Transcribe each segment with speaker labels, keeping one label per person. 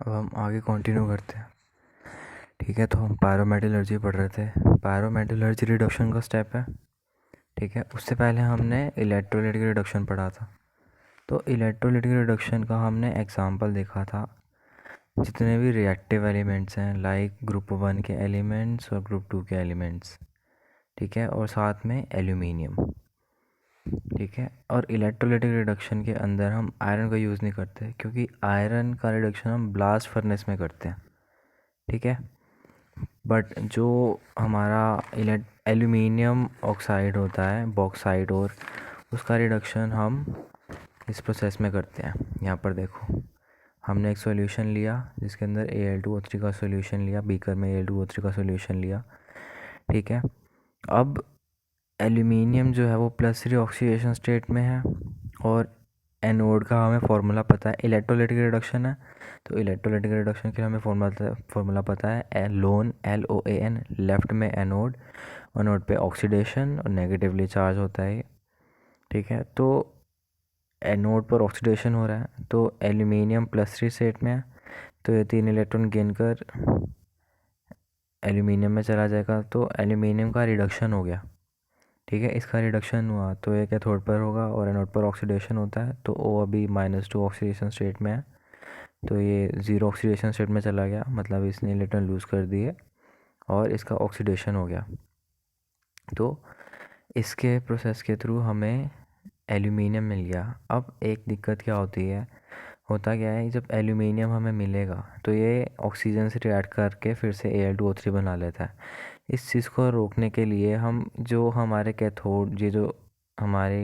Speaker 1: अब हम आगे कंटिन्यू करते हैं। ठीक है, तो हम पायरोमेटलर्जी पढ़ रहे थे। पायरोमेटलर्जी रिडक्शन का स्टेप है। ठीक है, उससे पहले हमने इलेक्ट्रोलाइट की रिडक्शन पढ़ा था। तो इलेक्ट्रोलाइट की रिडक्शन का हमने एग्जांपल देखा था। जितने भी रिएक्टिव एलिमेंट्स हैं, लाइक ग्रुप 1 के एलिमेंट्स और ग्रुप 2 के एलिमेंट्स, ठीक है, और साथ में एल्यूमिनियम। ठीक है, और इलेक्ट्रोलाइटिक रिडक्शन के अंदर हम आयरन का यूज़ नहीं करते, क्योंकि आयरन का रिडक्शन हम ब्लास्ट फर्नेस में करते हैं। ठीक है, बट जो हमारा एल्यूमिनियम ऑक्साइड होता है, बॉक्साइड, और उसका रिडक्शन हम इस प्रोसेस में करते हैं। यहाँ पर देखो, हमने एक सॉल्यूशन लिया जिसके अंदर Al2O3 का सॉल्यूशन लिया, बीकर में Al2O3 का सॉल्यूशन लिया। ठीक है, अब एल्यूमिनियम जो है वो +3 ऑक्सीडेशन स्टेट में है, और एनोड का हमें फार्मूला पता है, इलेक्ट्रोलाइटिक रिडक्शन है। तो इलेक्ट्रोलाइटिक रिडक्शन के लिए हमें फार्मूला पता है, लोन LOAN, लेफ्ट में एनोड, और नोड पे ऑक्सीडेशन और नेगेटिवली चार्ज होता है। ठीक है, तो एनोड पर ऑक्सीडेशन हो रहा है, तो एल्यूमिनियम +3 स्टेट में है, तो ये 3 इलेक्ट्रॉन गेन कर एल्यूमिनियम में चला जाएगा, तो एल्यूमिनियम का रिडक्शन हो गया। ठीक है, इसका रिडक्शन हुआ तो ये कैथोड पर होगा, और एनोड पर ऑक्सीडेशन होता है, तो ओ अभी -2 ऑक्सीडेशन स्टेट में है, तो ये 0 ऑक्सीडेशन स्टेट में चला गया, मतलब इसने इलेक्ट्रॉन लूज़ कर दिए और इसका ऑक्सीडेशन हो गया। तो इसके प्रोसेस के थ्रू हमें एल्यूमिनियम मिल गया। अब एक दिक्कत क्या होती है, होता क्या है, जब एल्यूमिनियम हमें मिलेगा तो ये ऑक्सीजन से रिएक्ट करके फिर से Al2O3 बना लेता है। इस चीज़ को रोकने के लिए हम जो हमारे कैथोड, ये जो हमारे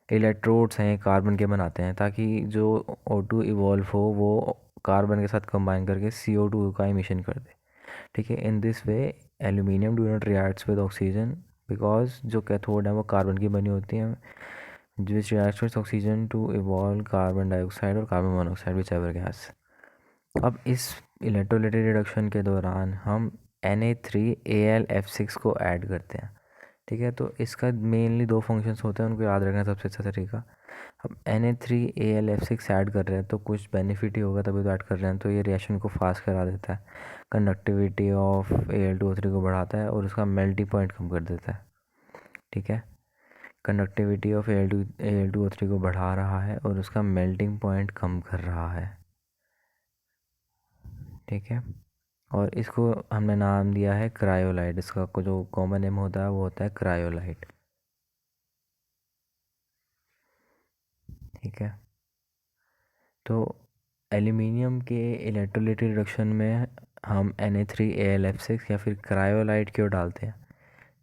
Speaker 1: इलेक्ट्रोड्स हैं, कार्बन के बनाते हैं, ताकि जो O2 इवॉल्व हो वो कार्बन के साथ कंबाइन करके CO2 का इमिशन कर दे। ठीक है, in this way aluminium do not reacts with oxygen, because जो कैथोड है वो कार्बन की बनी होती है, which reacts with oxygen to evolve carbon dioxide और carbon monoxide, which ever gas. अब इस इलेक्ट्रोलाइटिक रिडक्शन के दौरान हम Na3Al F6 को ऐड करते हैं। ठीक है, तो इसका मेनली 2 फंक्शंस होते हैं, उनको याद रखना सबसे अच्छा तरीका। अब Na3Al F6 ऐड कर रहे हैं तो कुछ बेनिफिट ही होगा, तभी तो ऐड कर रहे हैं, तो ये रिएक्शन को फास्ट करा देता है, कंडक्टिविटी ऑफ Al2O3 को बढ़ाता है और उसका मेल्टिंग पॉइंट कम कर देता है। ठीक है, कंडक्टिविटी ऑफ Al2O3 को बढ़ा रहा है और उसका मेल्टिंग पॉइंट कम कर रहा है। ठीक है, और इसको हमने नाम दिया है क्रायोलाइट। इसका जो कॉमन नेम होता है वो होता है क्रायोलाइट। ठीक है, तो एल्यूमिनियम के इलेक्ट्रोलाइटिक रिडक्शन में हम Na3Al F6 या फिर क्रायोलाइट क्यों डालते हैं।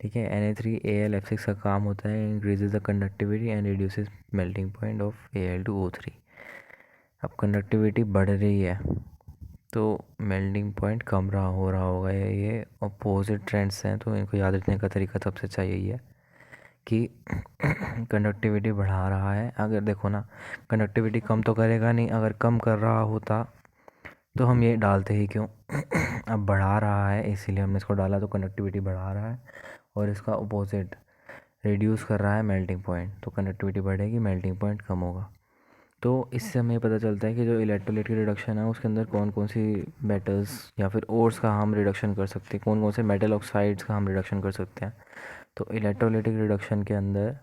Speaker 1: ठीक है, Na3Al F6 का काम होता है increases the conductivity and reduces melting point of Al2O3। अब कंडक्टिविटी बढ़ रही है तो मेल्टिंग पॉइंट कम रहा हो रहा होगा, ये अपोजिट ट्रेंड्स हैं, तो इनको याद रखने का तरीका सबसे अच्छा यही है कि कंडक्टिविटी बढ़ा रहा है। अगर देखो ना, कंडक्टिविटी कम तो करेगा नहीं, अगर कम कर रहा होता तो हम ये डालते ही क्यों। अब बढ़ा रहा है इसीलिए हमने इसको डाला, तो कंडक्टिविटी बढ़ा रहा है, और इसका अपोजिट रिड्यूस कर रहा है मेल्टिंग पॉइंट, तो कंडक्टिविटी बढ़ेगी, मेल्टिंग पॉइंट कम होगा। तो इससे हमें पता चलता है कि जो इलेक्ट्रोलाइट की रिडक्शन है उसके अंदर कौन कौन सी मेटल्स या फिर ओर्स का हम रिडक्शन कर सकते हैं, कौन कौन से मेटल ऑक्साइड्स का हम रिडक्शन कर सकते हैं। तो इलेक्ट्रोलाइटिक रिडक्शन के अंदर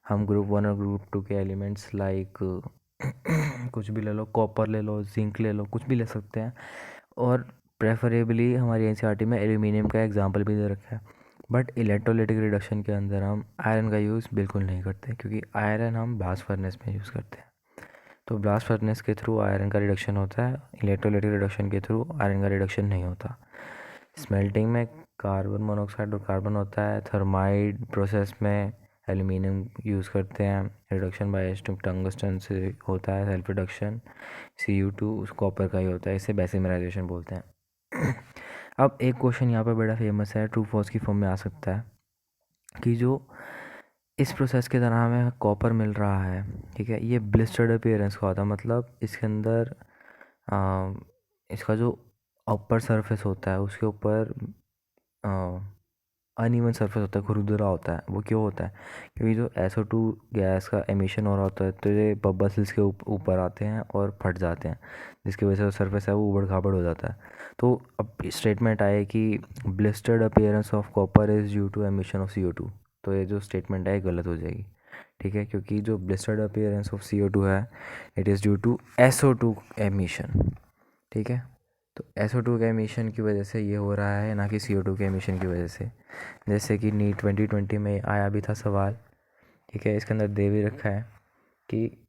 Speaker 1: हम ग्रुप 1 और ग्रुप 2 के एलिमेंट्स लाइक कुछ भी ले लो, कॉपर ले लो, जिंक ले लो, कुछ भी ले सकते हैं, और प्रेफरेबली हमारी एनसीईआरटी में एल्यूमिनियम का एग्जांपल भी दे रखा है। बट इलेक्ट्रोलाइटिक रिडक्शन के अंदर हम आयरन का यूज़ बिल्कुल नहीं करते, क्योंकि आयरन हम ब्लास्ट फर्नेस में यूज़ करते हैं। तो ब्लास्ट फर्नेस के थ्रू आयरन का रिडक्शन होता है, इलेक्ट्रोलाइटिक रिडक्शन के थ्रू आयरन का रिडक्शन नहीं होता। स्मेल्टिंग में कार्बन मोनोऑक्साइड और कार्बन होता है, थर्माइड प्रोसेस में एल्यूमिनियम यूज़ करते हैं, रिडक्शन बाय टंगस्टन से होता है, सेल्फ रिडक्शन Cu2 उस कॉपर का ही होता है, इसे बेसिमराइजेशन बोलते हैं। अब एक क्वेश्चन यहाँ पर बड़ा फेमस है, ट्रू फॉल्स की फॉर्म में आ सकता है, कि जो इस प्रोसेस के दौरान हमें कॉपर मिल रहा है, ठीक है, ये ब्लिस्टर्ड अपीयरेंस का होता है, मतलब इसके अंदर इसका जो अपर सरफेस होता है उसके ऊपर अनइवन सरफेस होता है, खुरदुरा होता है। वो क्यों होता है? क्योंकि जो SO2 गैस का एमिशन हो रहा होता है तो ये बबल्स इसके ऊपर आते हैं और फट जाते हैं, जिसकी वजह से जो सरफेस है वो उबड़ खाबड़ हो जाता है। तो अब स्टेटमेंट आए कि blistered appearance of copper is due to emission of CO2। तो ये जो स्टेटमेंट है गलत हो जाएगी, ठीक है, क्योंकि जो ब्लिस्टर्ड अपीयरेंस ऑफ CO2 है it is due to SO2 emission, ठीक है। तो SO2 के एमिशन की वजह से ये हो रहा है, ना कि CO2 के एमिशन की वजह से। जैसे कि नीट 2020 में आया भी था सवाल, ठीक है, इसके अंदर दे भी रखा है कि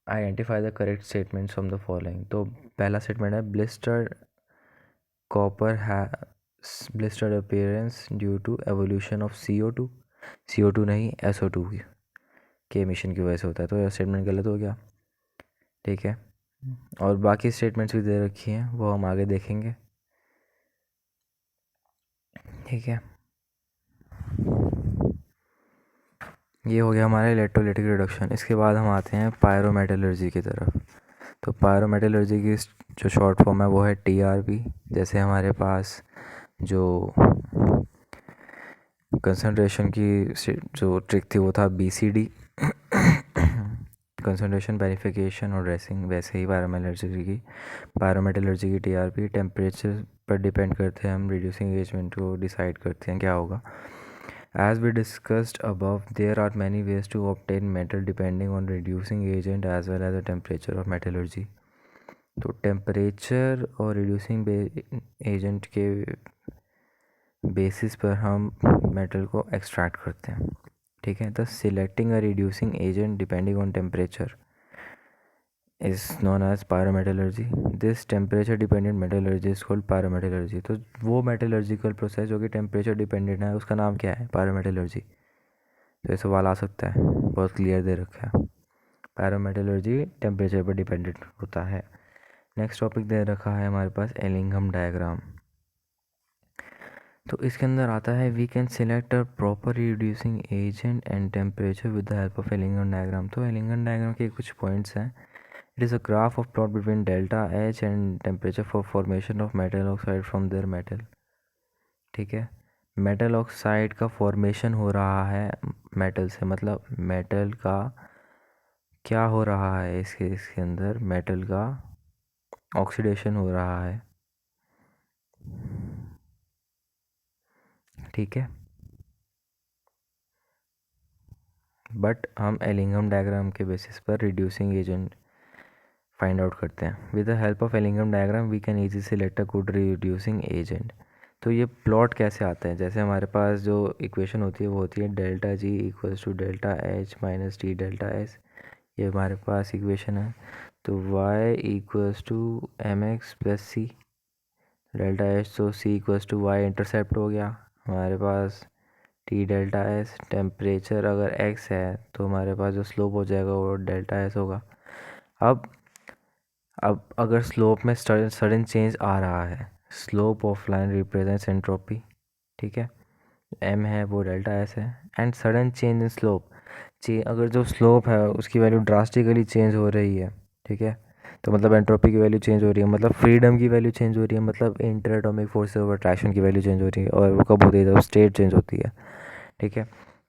Speaker 1: identify the correct statements from the following. तो पहला स्टेटमेंट है blistered copper has blistered appearance due to evolution of CO2। CO2 नहीं, SO2 के एमिशन की वजह से होता है। तो यह स्टेटमेंट गलत हो गया, ठीक है। और बाकी स्टेटमेंट्स भी दे रखी हैं, वो हम आगे देखेंगे, ठीक है। ये हो गया हमारा इलेक्ट्रोलाइटिक रिडक्शन। इसके बाद हम आते हैं पायरोमेटलर्जी की तरफ। तो पायरोमेटलर्जी की जो शॉर्ट फॉर्म है वो है TRP। जैसे हमारे पास जो कंसंट्रेशन की जो ट्रिक थी वो था BCD, कंसंट्रेशन, वेरिफिकेशन और ड्रेसिंग। वैसे ही पायरोमेटलर्जी की TRP टेम्परेचर पर डिपेंड करते हैं, हम रिड्यूसिंग एजेंट को डिसाइड करते हैं क्या होगा। As we discussed above, there are many ways to obtain metal depending on reducing agent as well as the temperature of metallurgy. तो टेम्परेचर और रिड्यूसिंग एजेंट के बेसिस पर हम मेटल को एक्सट्रैक्ट करते हैं, ठीक है। The selecting a reducing agent depending on temperature is known as pyrometallurgy. This temperature dependent metallurgy is called pyrometallurgy. तो वो मेटलर्जिकल प्रोसेस जो कि टेम्परेचर डिपेंडेंट है उसका नाम क्या है? पायरोमेटलर्जी। तो ये सवाल आ सकता है, बहुत क्लियर दे रखा है, पायरोमेटलर्जी टेम्परेचर पर डिपेंडेंट होता है। नेक्स्ट टॉपिक दे रखा है हमारे पास एलिंघम डायग्राम। तो इसके अंदर आता है we can select a proper reducing agent and temperature with the help of Ellingham diagram. तो एलिंघम डायग्राम के कुछ पॉइंट्स हैं। It is a graph of plot between delta H and temperature for formation of metal oxide from their metal, ठीक है। Metal oxide का formation हो रहा है मेटल से, मतलब मेटल का क्या हो रहा है, इसके अंदर मेटल का ऑक्सीडेशन हो रहा है, ठीक है। बट हम एलिंघम डायग्राम के बेसिस पर रिड्यूसिंग एजेंट फाइंड आउट करते हैं। With the help of Ellingham diagram we can easy select a good reducing agent. तो ये प्लॉट कैसे आता है? जैसे हमारे पास जो इक्वेशन होती है वो होती है delta G equals to delta H minus T delta S। ये हमारे पास इक्वेशन है। तो y equals to mx plus C delta H, तो c equals to y intercept हो गया हमारे पास T डेल्टा S। टेम्परेचर अगर x है तो हमारे पास जो स्लोप हो जाएगा वो डेल्टा S होगा। अब अगर स्लोप में सडन चेंज आ रहा है, slope of line represents entropy, ठीक है, m है वो डेल्टा S है। And sudden change in slope, अगर जो स्लोप है उसकी वैल्यू ड्रास्टिकली चेंज हो रही है, ठीक है, तो मतलब एंट्रोपी की वैल्यू चेंज हो रही है, मतलब फ्रीडम की वैल्यू चेंज हो रही है, मतलब inter atomic force of attraction की वैल्यू चेंज हो रही है। और वो कब होती है? जब स्टेट चेंज होती है, ठीक है।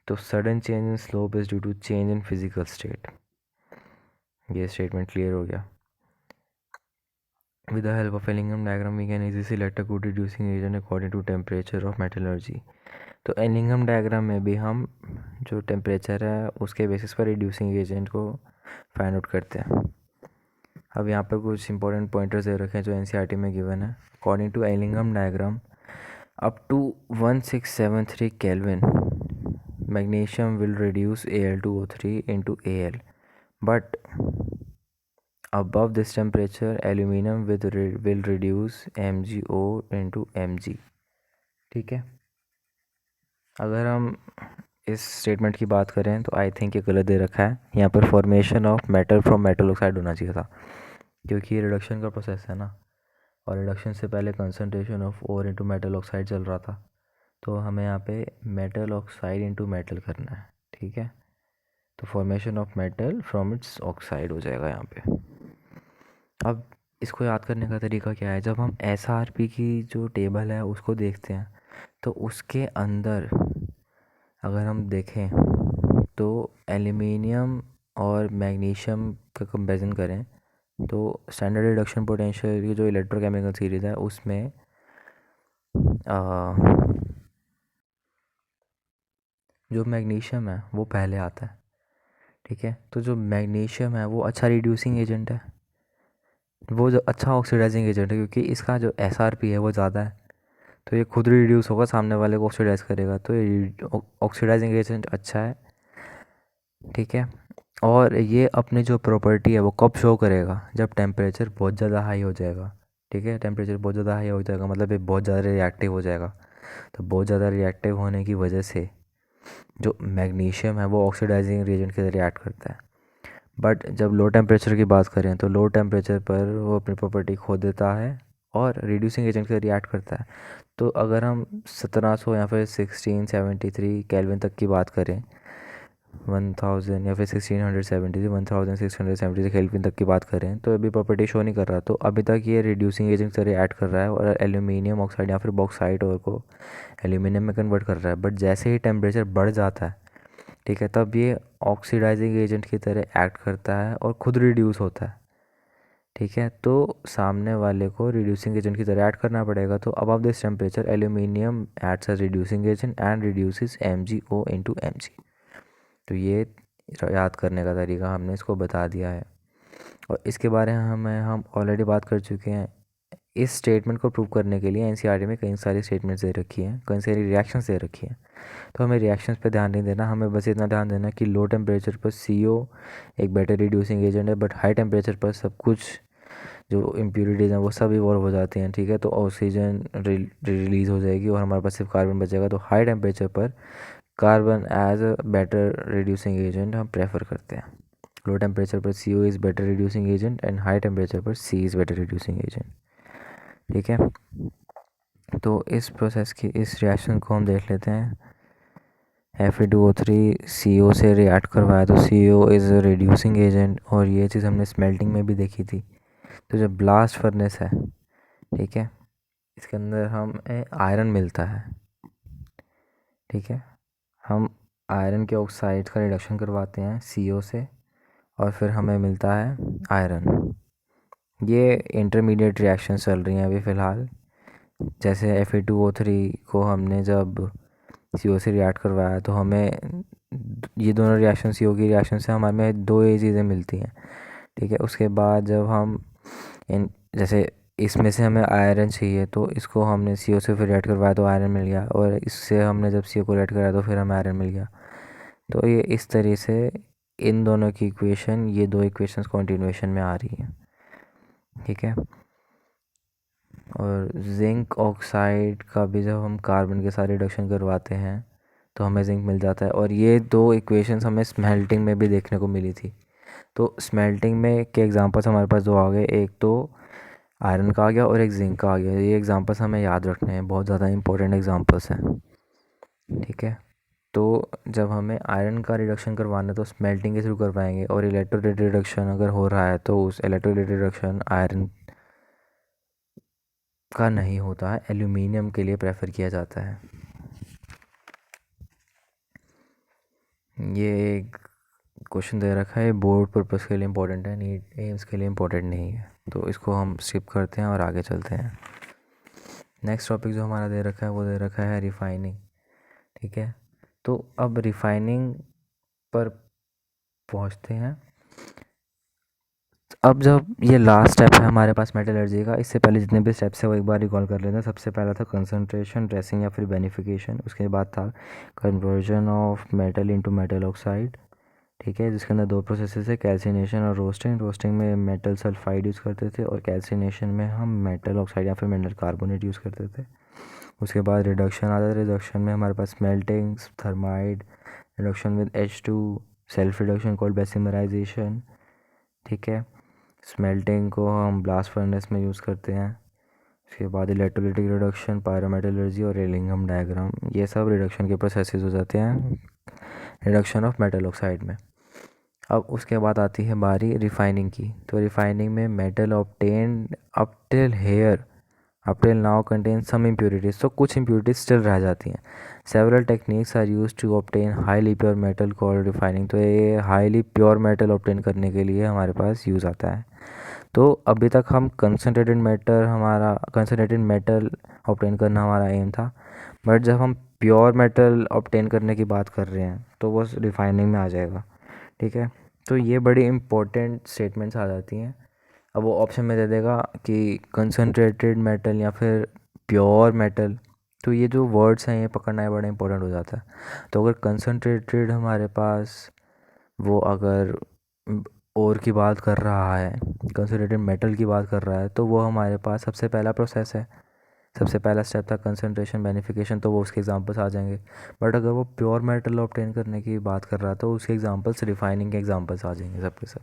Speaker 1: तो sudden change in slope is due to change in physical state. ये स्टेटमेंट क्लियर हो गया। With the help of Ellingham diagram, we can easily select a good reducing agent according to temperature of metallurgy. तो Ellingham diagram में भी हम जो temperature है उसके बेसिस पर रिड्यूसिंग एजेंट को फाइंड आउट करते हैं। अब यहाँ पर कुछ इंपॉर्टेंट पॉइंटर्स दे रखे हैं जो NCERT में गिवन है। According to Ellingham diagram, up to 1673 kelvin magnesium will reduce Al2O3 into Al, but above this temperature aluminum will reduce MgO into Mg, ठीक है। अगर हम इस स्टेटमेंट की बात करें तो आई थिंक ये गलत दे रखा है। यहाँ पर formation of metal from metal oxide होना चाहिए था, क्योंकि ये रिडक्शन का प्रोसेस है ना, और रिडक्शन से पहले concentration of ore into metal oxide चल रहा था। तो हमें यहाँ पे मेटल ऑक्साइड इनटू मेटल करना है, ठीक है। तो formation of metal from its oxide हो जाएगा यहाँ पे। अब इसको याद करने का तरीका क्या है? जब हम SRP की जो टेबल है उसको देखते हैं तो उसके अंदर अगर हम देखें तो एल्यूमिनियम और मैग्नीशियम का कंपैरिजन करें तो स्टैंडर्ड रिडक्शन पोटेंशियल की जो इलेक्ट्रोकेमिकल सीरीज़ है उसमें जो मैग्नीशियम है वो पहले आता है। ठीक है, तो जो मैग्नीशियम है वो अच्छा रिड्यूसिंग एजेंट है, वो जो अच्छा ऑक्सीडाइजिंग एजेंट है, क्योंकि इसका जो SRP है वो ज़्यादा है, तो ये खुद रिड्यूस होगा, सामने वाले को ऑक्सीडाइज करेगा, तो ये ऑक्सीडाइजिंग एजेंट अच्छा है। ठीक है, और ये अपनी जो प्रॉपर्टी है वो कब शो करेगा, जब टेम्परेचर बहुत ज़्यादा हाई हो जाएगा। ठीक है, टेम्परेचर बहुत ज़्यादा हाई हो जाएगा मतलब ये बहुत ज़्यादा रिएक्टिव हो जाएगा। तो बहुत ज़्यादा रिएक्टिव होने की वजह से जो मैग्नीशियम है वो ऑक्सीडाइजिंग रिएजेंट के ज़रिए एक्ट करता है। बट जब लो टेम्परेचर की बात करें तो लो टेम्परेचर पर वो अपनी प्रॉपर्टी खो देता है और रिड्यूसिंग एजेंट के ज़रिए एक्ट करता है। तो अगर हम 1700 या फिर 1673 केल्विन तक की बात करें, 1000 या फिर 1670 से 1670 केल्विन तक की बात करें, तो अभी प्रॉपर्टी शो नहीं कर रहा, तो अभी तक ये रिड्यूसिंग एजेंट से ऐड कर रहा है और एल्यूमिनियम ऑक्साइड या फिर बॉक्साइड और को एल्यूमिनियम में कन्वर्ट कर रहा है। बट जैसे ही टेम्परेचर बढ़ जाता है, ठीक है, तब ये ऑक्सीडाइजिंग एजेंट की तरह एक्ट करता है और खुद रिड्यूस होता है। ठीक है, तो सामने वाले को रिड्यूसिंग एजेंट की तरह ऐड करना पड़ेगा। तो above this temperature aluminium adds a reducing agent and reduces MgO into Mg। तो ये याद करने का तरीका हमने इसको बता दिया है, और इसके बारे में हम ऑलरेडी बात कर चुके हैं। इस स्टेटमेंट को प्रूव करने के लिए NCERT में कई सारी स्टेटमेंट्स दे रखी हैं, कई सारी रिएक्शंस दे रखी हैं, तो हमें रिएक्शंस पे ध्यान नहीं देना, हमें बस इतना ध्यान देना कि लो टेम्परेचर पर CO एक बेटर रिड्यूसिंग एजेंट है, बट हाई टेम्परेचर पर सब कुछ जो इम्प्यूरिटीज़ हैं वो सब इवॉल्व हो जाती हैं। ठीक है, तो ऑक्सीजन रिलीज़ हो जाएगी और हमारे पास सिर्फ कार्बन बचेगा। तो हाई टेम्परेचर पर carbon as a better reducing agent हम प्रेफर करते हैं। लो टेम्परेचर पर CO is better reducing agent and high temperature पर C is better reducing agent. ठीक है, तो इस प्रोसेस की इस रिएक्शन को हम देख लेते हैं। Fe2O3 CO से रिएक्ट करवाया तो CO इज़ रिड्यूसिंग एजेंट, और ये चीज़ हमने स्मेल्टिंग में भी देखी थी। तो जो ब्लास्ट फर्नेस है, ठीक है, इसके अंदर हमें आयरन मिलता है। ठीक है, हम आयरन के ऑक्साइड का रिडक्शन करवाते हैं CO से और फिर हमें मिलता है आयरन। ये इंटरमीडिएट रिएक्शन चल रही हैं अभी फ़िलहाल। जैसे Fe2O3 को हमने जब CO से रिएक्ट करवाया तो हमें ये दोनों रिएक्शन CO की रिएक्शन से हमारे में दो ये चीज़ें मिलती हैं। ठीक है, उसके बाद जब हम इन जैसे इसमें से हमें आयरन चाहिए तो इसको हमने CO से फिर रिएक्ट करवाया तो आयरन मिल गया, और इससे हमने जब CO को रिएक्ट कराया तो फिर हमें आयरन मिल गया। तो ये इस तरह से इन दोनों की इक्वेशन, ये दो इक्वेशंस कॉन्टिन्यूएशन में आ रही हैं। ठीक है, और जिंक ऑक्साइड का भी जब हम कार्बन के साथ रिडक्शन करवाते हैं तो हमें जिंक मिल जाता है, और ये दो इक्वेशंस हमें स्मेल्टिंग में भी देखने को मिली थी। तो स्मेल्टिंग में के एग्जांपल्स हमारे पास दो आ गए, एक तो आयरन का आ गया और एक जिंक का आ गया। ये एग्जांपल्स हमें याद रखने हैं, बहुत ज़्यादा इंपॉर्टेंट एग्जांपल्स हैं। ठीक है, तो जब हमें आयरन का रिडक्शन करवाना है तो स्मेल्टिंग के थ्रू करवाएंगे, और इलेक्ट्रोलाइट रिडक्शन अगर हो रहा है तो उस इलेक्ट्रोलाइट रिडक्शन आयरन का नहीं होता है, एल्यूमिनियम के लिए प्रेफर किया जाता है। ये एक क्वेश्चन दे रखा है, बोर्ड पर्पज़ के लिए इम्पोर्टेंट है, नीट एम्स के लिए इम्पोर्टेंट नहीं है, तो इसको हम स्किप करते हैं और आगे चलते हैं। नेक्स्ट टॉपिक जो हमारा दे रखा है वो दे रखा है रिफाइनिंग। ठीक है, तो अब रिफाइनिंग पर पहुंचते हैं। अब जब ये लास्ट स्टेप है हमारे पास मेटलर्जी का, इससे पहले जितने भी स्टेप्स है वो एक बार रिकॉल कर लेते हैं। सबसे पहला था कंसंट्रेशन, ड्रेसिंग या फिर बेनिफिकेशन। उसके बाद था conversion of metal into metal oxide. ठीक है, जिसके अंदर दो प्रोसेसेस है, कैल्सिनेशन और रोस्टिंग। रोस्टिंग में मेटल सल्फाइड यूज़ करते थे और कैल्सिनेशन में हम मेटल ऑक्साइड या फिर मेटल कार्बोनेट यूज़ करते थे। उसके बाद रिडक्शन आता है। रिडक्शन में हमारे पास melting, thermite, reduction with H2, self reduction called bessemerisation. ठीक है, स्मेल्टिंग को हम ब्लास्ट फर्नेस में यूज़ करते हैं। उसके बाद इलेक्ट्रोलिटिक रिडक्शन, पायरोमेटलर्जी और रेलिंघम डायग्राम, ये सब रिडक्शन के प्रोसेसेस हो जाते हैं रिडक्शन ऑफ मेटल ऑक्साइड में। अब उसके बाद आती है बारी रिफाइनिंग की। तो रिफाइनिंग में metal obtained up till here up till now contain some impurities, तो कुछ इम्प्योरिटीज स्टिल रह जाती हैं। Several techniques are use to obtain highly pure metal called refining, तो ये हाईली प्योर मेटल ऑब्टेन करने के लिए हमारे पास यूज़ आता है। तो अभी तक हम कंसनट्रेटेड मेटल ऑब्टेन करना हमारा एम था, बट जब हम प्योर मेटल ऑब्टेन करने की बात कर रहे हैं तो वो रिफाइनिंग में आ जाएगा। ठीक है, तो ये बड़ी इंपॉर्टेंट स्टेटमेंट्स आ जाती हैं। अब वो ऑप्शन में दे देगा कि कंसनट्रेटेड मेटल या फिर प्योर मेटल, तो ये जो वर्ड्स हैं ये पकड़ना है बड़ा इंपॉर्टेंट हो जाता है। तो अगर कंसनट्रेटेड हमारे पास वो अगर ओर की बात कर रहा है, कंसनट्रेटेड मेटल की बात कर रहा है, तो वो हमारे पास सबसे पहला प्रोसेस है, सबसे पहला स्टेप था कंसनट्रेशन बेनिफिकेशन, तो वो उसके एग्जांपल्स आ जाएंगे। बट अगर वो प्योर मेटल ऑब्टेन करने की बात कर रहा है तो उसके एग्जांपल्स रिफाइनिंग के एग्जांपल्स आ जाएंगे सबके सब।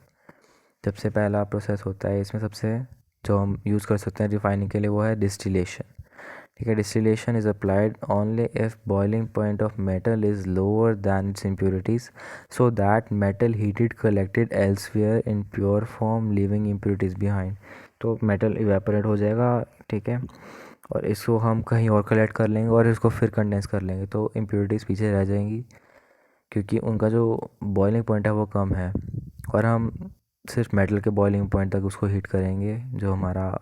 Speaker 1: सबसे पहला प्रोसेस होता है इसमें सबसे जो हम यूज़ कर सकते हैं रिफाइनिंग के लिए वो है डिस्टिलेशन। ठीक है, distillation is applied only if boiling point of metal is lower than it's impurities, so that metal heated collected elsewhere in pure form leaving impurities behind. तो मेटल इवेपोरेट हो जाएगा, ठीक है, और इसको हम कहीं और कलेक्ट कर लेंगे और इसको फिर कंडेंस कर लेंगे, तो इम्प्योरिटीज़ पीछे रह जाएंगी क्योंकि उनका जो बॉइलिंग पॉइंट है वो कम है, और हम सिर्फ मेटल के बॉइलिंग पॉइंट तक उसको हीट करेंगे जो हमारा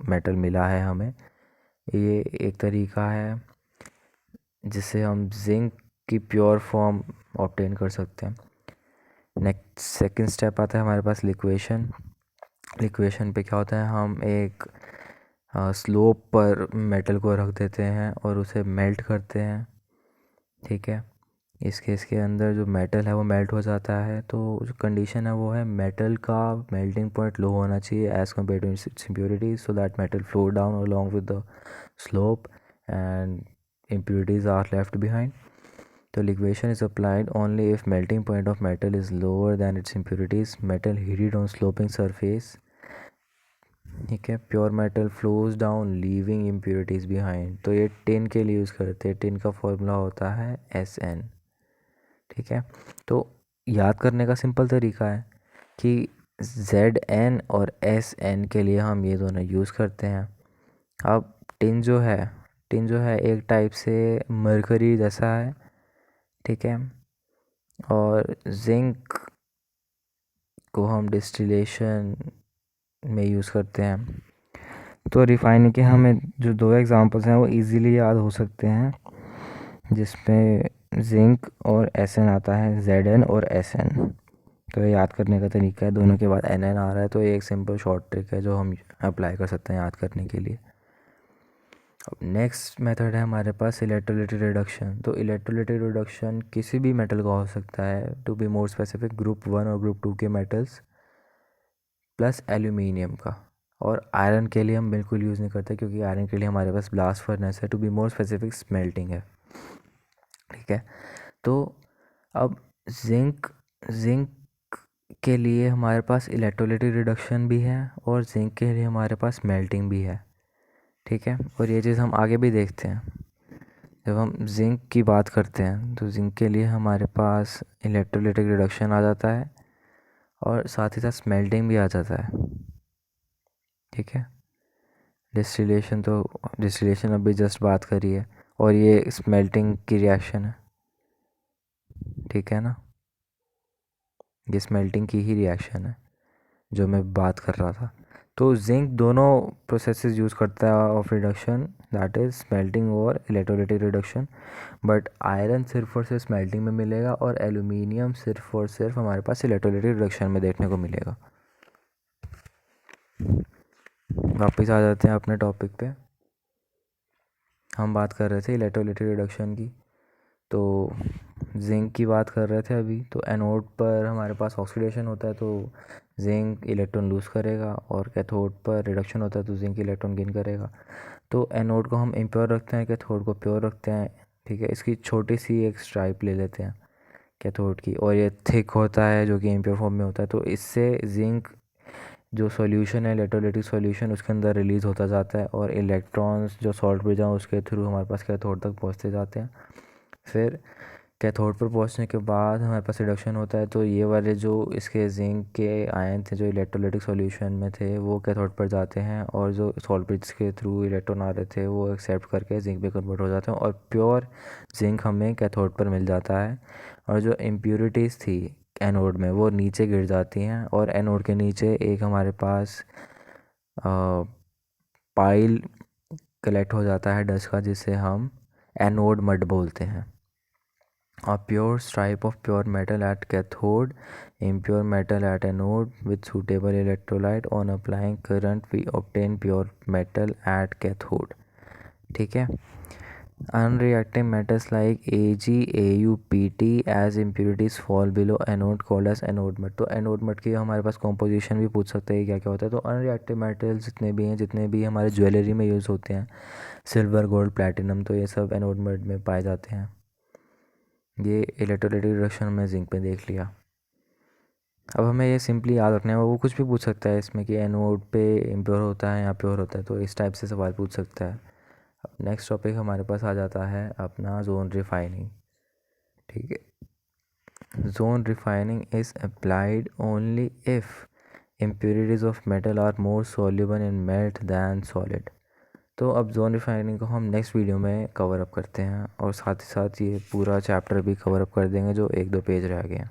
Speaker 1: मेटल मिला है हमें। ये एक तरीका है जिससे हम जिंक की प्योर फॉर्म ऑब्टेन कर सकते हैं। नेक्स्ट सेकंड स्टेप आता है हमारे पास लिक्वेशन। लिक्वेशन पे क्या होता है, हम एक स्लोप पर मेटल को रख देते हैं और उसे मेल्ट करते हैं। ठीक है, इस केस के अंदर जो मेटल है वो मेल्ट हो जाता है, तो जो कंडीशन है वो है मेटल का मेल्टिंग पॉइंट लो होना चाहिए as compare to its impurities, so that metal flow down along with the slope and impurities are left behind. So liquefaction is applied only if melting point of metal is lower than its impurities, metal heated on sloping surface. ठीक है, pure metal flows down leaving impurities behind, तो ये tin के लिए use करते हैं। Tin का formula होता है SN। ठीक है, तो याद करने का सिंपल तरीका है कि ZN और SN के लिए हम ये दोनों यूज़ करते हैं। अब टिन जो है एक टाइप से मरकरी जैसा है, ठीक है, और जिंक को हम डिस्टिलेशन में यूज़ करते हैं। तो रिफाइनिंग के हमें जो दो एग्जांपल्स हैं वो इजीली याद हो सकते हैं, जिसमें जिंक और SN आता है, ZN और SN। तो ये याद करने का तरीका है, दोनों के बाद NN आ रहा है, तो ये एक सिंपल शॉर्ट ट्रिक है जो हम अप्लाई कर सकते हैं याद करने के लिए। अब नेक्स्ट मेथड है हमारे पास इलेक्ट्रोलाइटिक रिडक्शन। तो इलेक्ट्रोलाइटिक रिडक्शन किसी भी मेटल का हो सकता है, to be more specific group 1 और ग्रुप 2 के मेटल्स प्लस एल्यूमिनियम का। और आयरन के लिए हम बिल्कुल यूज़ नहीं करते क्योंकि आयरन के लिए हमारे पास ब्लास्ट फर्नेस है, to be more specific smelting है। ठीक है, तो अब जिंक के लिए हमारे पास इलेक्ट्रोलाइटिक रिडक्शन भी है और जिंक के लिए हमारे पास मेल्टिंग भी है। ठीक है, और ये चीज़ हम आगे भी देखते हैं। जब हम जिंक की बात करते हैं तो जिंक के लिए हमारे पास इलेक्ट्रोलाइटिक रिडक्शन आ जाता है और साथ ही साथ स्मेल्टिंग भी आ जाता है। ठीक है, डिस्टिलेशन अभी जस्ट बात करी है और ये स्मेल्टिंग की रिएक्शन है। ठीक है ना, ये स्मेल्टिंग की ही रिएक्शन है जो मैं बात कर रहा था। तो जिंक दोनों प्रोसेसेस यूज़ करता है of reduction, that is smelting और इलेक्ट्रोलाइटिक रिडक्शन, बट आयरन सिर्फ और सिर्फ स्मेल्टिंग में मिलेगा और एल्यूमिनियम सिर्फ और सिर्फ हमारे पास इलेक्ट्रोलाइटिक रिडक्शन में देखने को मिलेगा। वापस आ जाते हैं अपने टॉपिक पे। हम बात कर रहे थे इलेक्ट्रोलाइटिक रिडक्शन की, तो जिंक की बात कर रहे थे अभी। तो एनोड पर हमारे पास ऑक्सीडेशन होता है तो जिंक इलेक्ट्रॉन लूज़ करेगा, और कैथोड पर रिडक्शन होता है तो जिंक इलेक्ट्रॉन गेन करेगा। तो एनोड को हम इम्प्योर रखते हैं, कैथोड को प्योर रखते हैं। ठीक है, इसकी छोटी सी एक स्ट्राइप ले लेते हैं कैथोड की, और ये थिक होता है जो कि इम्प्योर फॉर्म में होता है। तो इससे जिंक जो सॉल्यूशन है इलेक्ट्रोलाइटिक सॉल्यूशन उसके अंदर रिलीज़ होता जाता है और इलेक्ट्रॉन्स जो सॉल्ट ब्रिज हैं उसके थ्रू हमारे पास कैथोड तक पहुंचते जाते हैं। फिर कैथोड पर पहुंचने के बाद हमारे पास रिडक्शन होता है, तो ये वाले जो इसके जिंक के आयन थे जो इलेक्ट्रोलाइटिक सॉल्यूशन में थे वो कैथोड पर जाते हैं, और जो सॉल्वेंट्स के थ्रू इलेक्ट्रॉन आ रहे थे वो एक्सेप्ट करके जिंक में कन्वर्ट हो जाते हैं और प्योर जिंक हमें कैथोड पर मिल जाता है। और जो इम्प्योरिटीज़ थी एनोड में वो नीचे गिर जाती हैं, और एनोड के नीचे एक हमारे पास पाइल कलेक्ट हो जाता है डस्ट का, जिसे हम एनोड मड बोलते हैं। A pure stripe of pure metal at cathode, impure metal at anode with suitable electrolyte. On applying current we obtain pure metal at cathode. ठीक है। Unreacting metals like Ag, Au, Pt as impurities fall below anode called as anode mud। तो anode mud की हमारे पास composition भी पूछ सकते हैं क्या क्या होता है। तो अनरिएक्टिव मेटल्स जितने भी हैं, जितने भी हमारे ज्वेलरी में यूज़ होते हैं, सिल्वर, गोल्ड, प्लैटिनम, तो ये सब एनोड मड में पाए जाते हैं। ये इलेक्ट्रोलाइटिक रिडक्शन में जिंक पे देख लिया। अब हमें ये सिंपली याद रखना है, वो कुछ भी पूछ सकता है इसमें कि एनोड पे इम्प्योर होता है या प्योर होता है, तो इस टाइप से सवाल पूछ सकता है। अब नेक्स्ट टॉपिक हमारे पास आ जाता है अपना जोन रिफाइनिंग। ठीक है। Zone refining is applied only if impurities of metal are more soluble in melt than solid। तो अब जोन रिफाइनिंग को हम नेक्स्ट वीडियो में कवर अप करते हैं, और साथ ही साथ ये पूरा चैप्टर भी कवर अप कर देंगे जो 1-2 पेज रह गए हैं।